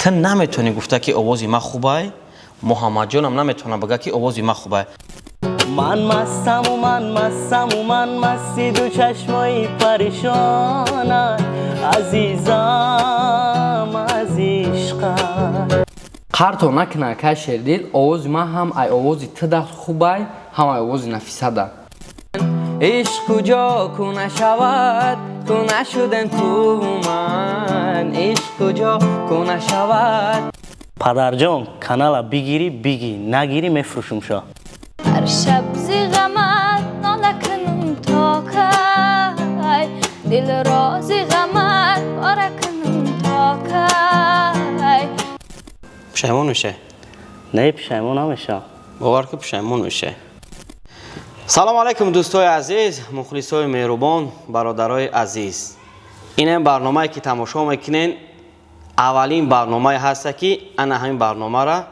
تو نمیتونی گفته که آوازی من خوبه، محمد جانم نمیتونه بگه که آوازی من خوبه. من مستم و من مستی دو چشمای پریشانم عزیزم از عشقت. قرتو نکنه که شیردل آواز من هم ای آوازی تده خوبه هم ای آوازی نفیسه ده. عشق کجا کنه شود تو نشدن تو من، عشق کجا کنه شود. پدر جان کانال بگیری بگی، نگیری میفروشم شا. هر شب زی غمت ناله کنم تا کی، دل را زی غمت پاره کنم تا کی. پشیمون میشه؟ نه پشیمون نمیشه. باور که پشیمون میشه. سلام علیکم دوستای عزیز، مخلصای مهربان، برادرای عزیز. این برنامه که تماشا میکنین اولین برنامه هست که انا همین برنامه را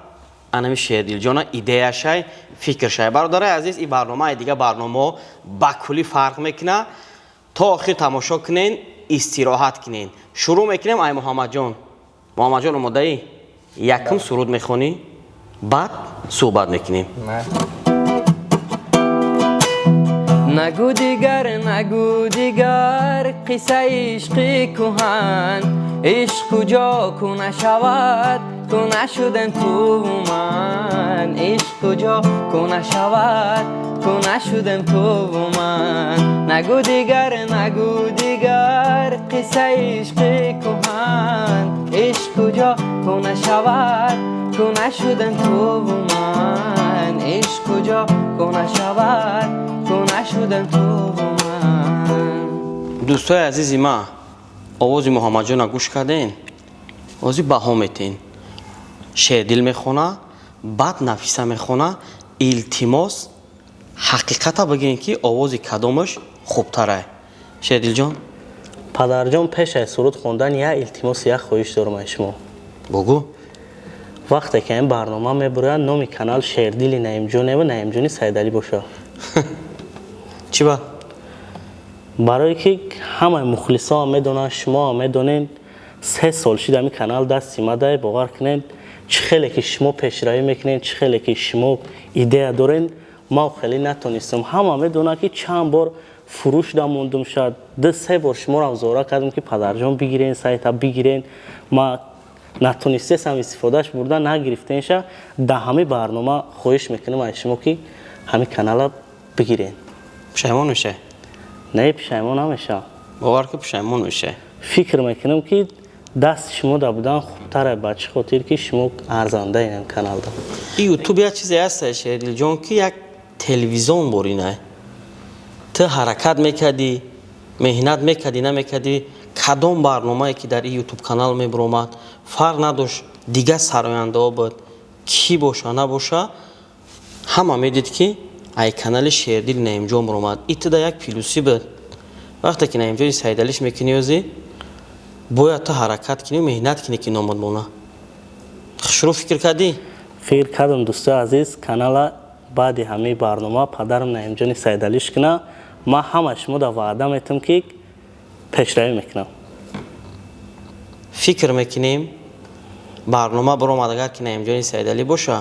انا شیردل جان ایده شای فکر شای. برادرای عزیز این برنامه دیگه برنامه با کلی فرق میکنه. تا آخر تماشا کنین، استراحت کنین. شروع میکنیم. ای محمد جان مدعی یکم سرود میخونی بعد صحبت میکنیم. نگو دیگر قصه عشق کهن، عشق کجا کنه شود تو نشدن تو من، عشق کجا کنه شود تو نشدن تو من. نگو دیگر قصه عشق کهن، عشق کجا کنه شود تو نشدن تو من، عشق کجا کنه شود تو نشدن تو من. دوستای عزیزی ما آواز محمد جان گوش کردین؟ آوازی بها میتین. شیردل میخونه بعد نفیسه میخونه. التماس حقیقت بگین که آواز کدامش خوبتره. شیردل جان پدر جان پیش از سرود خوندن یه التماس یک خواهش دارم شما. بگو. وقتی که این برنامه میبره نام کانال شیردل نعیم جان و نعیم جان سیدعلی باشه. چی با؟ برای که همه مخلصا میدونن، شما میدونین 3 سال شده این کانال دست اومده. باور کنین چه خیلی که شما پیشروی میکنین، چه خیلی که شما ایده دارین. ما خیلی نتونستم. همه میدونن که چند بار فروش موندم، شد 2-3 بار شما رو زورا کردم که پدر جان بگیرین سایت بگیرین. ما نتونستم استفادهش بردن نگرفتینش. در همه برنامه خواهش میکنم از شما که همین کانال بگیرین. پشیمون میشه؟ نه پشیمون نمیشه. باور که پشیمون میشه. فکر میکنم که دست شما دا بودن خوبتره بچه خاطر که شما ارزنده این کانال دا. این یوتیوب یک چیزی هست شیردل جان که یک تلویزیون برینه. تو حرکت میکردی، مهنت میکردی نمیکردی، کدام برنامه‌ای که در این یوتیوب کانال میبرومد فرق نداشت. دیگه سراینده ها بود کی باشه نباشه همه میدید که ای کانال شیردل نعیم جان برومد. ابتدا یک پلوسی بود. وقتی که نعیم جان سیدعلیش میکنی باید تو حرکت کنی و مهنت کنی که نامد مونه. شروع فکر کردی؟ فکر کردم دوستای عزیز کانال بعد همه برنامه پدرم نعیم جان سیدعلیش کنه. ما همه شما دا وعده میتونم که پیشروی میکنم. فکر میکنیم برنامه برومد اگر که نعیم جان سیدعلی باشه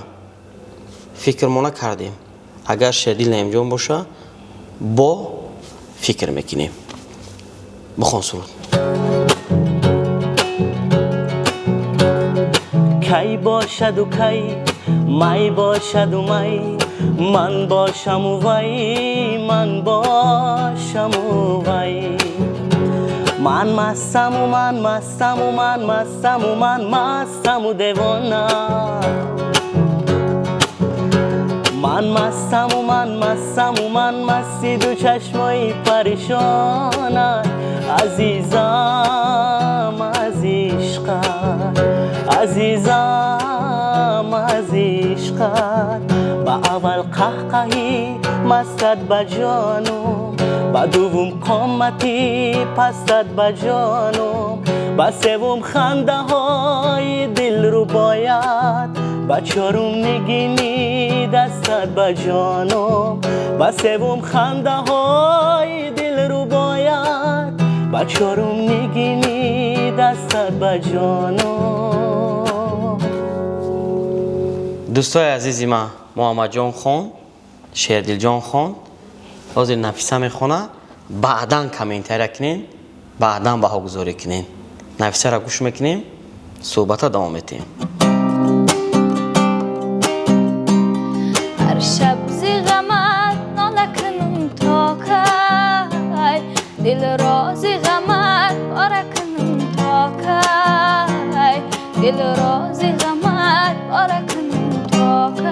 فکر ما نکردیم. اگر شیردل نعیم جان باشه با فکر میکنیم. بخون سرود. کی باشد و کی می باشد و می، من باشم و وی من باشم و وی. من مستم و من مستم و دیوانه. من مستم و من مستی دو چشمای پریشانم عزیزم از عشقت، عزیزم از عشقت. با اول قهقهی مستت بجانم، با دوم قامتی پستت بجانم، با سوم خنده های دل رو باید، با چهارم نگینی دستت بجانم، با سوم خنده های دل رو باید، با چهارم نگینی دستت بجانم. دوستای عزیزی ما محمد جان خان شیردل جان خان حاضر نفیسه میخونه بعداً کامنتر کنین بعداً بهاگذاری کنین نفیسه را گوش میکنیم صحبت دوام میدیم هر شب زی غمت ناله کنم تا کی دل را زی غمت پاره کنم تا کی دل را زی غمت پاره کنم تا کی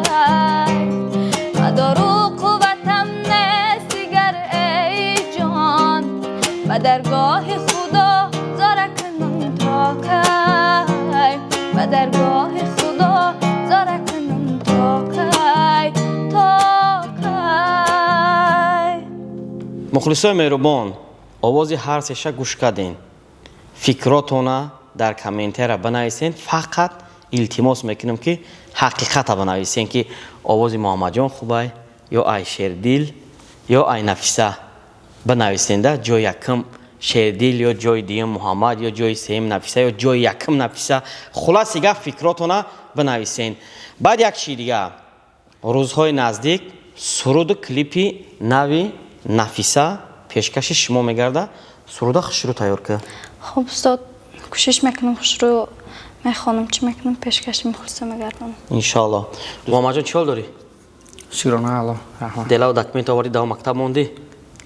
مدارو قوتم نیست دیگر ای جان به درگاه خدا زاره کنم تا کی به درگاه خدا زاره کنم تا کی تا کی مخلصای مهربان آواز هر سه گوش کردین فکراتونه در کامنتر بنویسین فقط التماس میکنم که حقیقت بنویسین که آواز محمد جان خوبه یا ای شیردل یا ای نفیسه بنویسین ده جای یکم شیردل یا جای دیگه محمد یا جای سیم نفیسه یا جای یکم نفیسه خلاص دیگه فکراتونه بنویسین بعد یک چیز دیگه روزهای نزدیک سرود کلیپی نوی نفیسه پیشکش شما میگرده سرود خوش رو تیار که خب استاد کوشش میکنم خوش رو میخوانم چی میکنم پیشکش میخواستم میگردم انشالله محمد جان چیال داری؟ شکرانه الله رحمت دلا و دکمنت آوردی دو مکتب موندی؟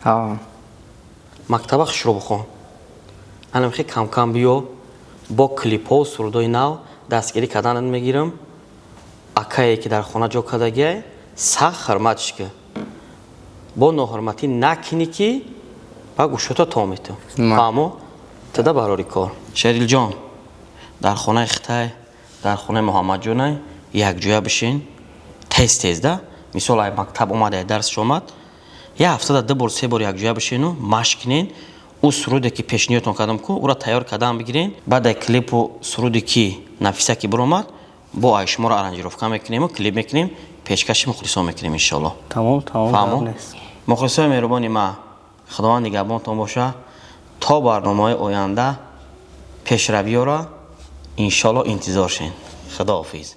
ها مکتب خوش رو بخون انا میخوای کم کم بیو با کلیپ ها و سرودای نو دستگیری کردن میگیرم اکایی که در خونه جا کردگی سخت حرمتش که با ناحرمتی نکنی که با گوشتا تا میتو فهمو تدا براری کار شیردل جان در خونه اختای در خونه محمد جانای یک جویا بشین تیز تیز ده مثال ای مکتب اومده درس اومد یه هفته ده بار سه بار یک جویا بشین و مشق کنین او سرودی که پیشنیاتون کردم کو او را تیار کردن بگیرین بعد کلیپ و سرودی که نفیسه که برآمد با ای شما را ارنجировка میکنیم و کلیپ میکنیم پیشکش مخلصا میکنیم ان شاء الله تمام فهمو مخلصای مهربانی ما خداوند نگهبانتان باشه تا برنامه آینده پیشروی را ان شاء الله انتظار شین خداحافظ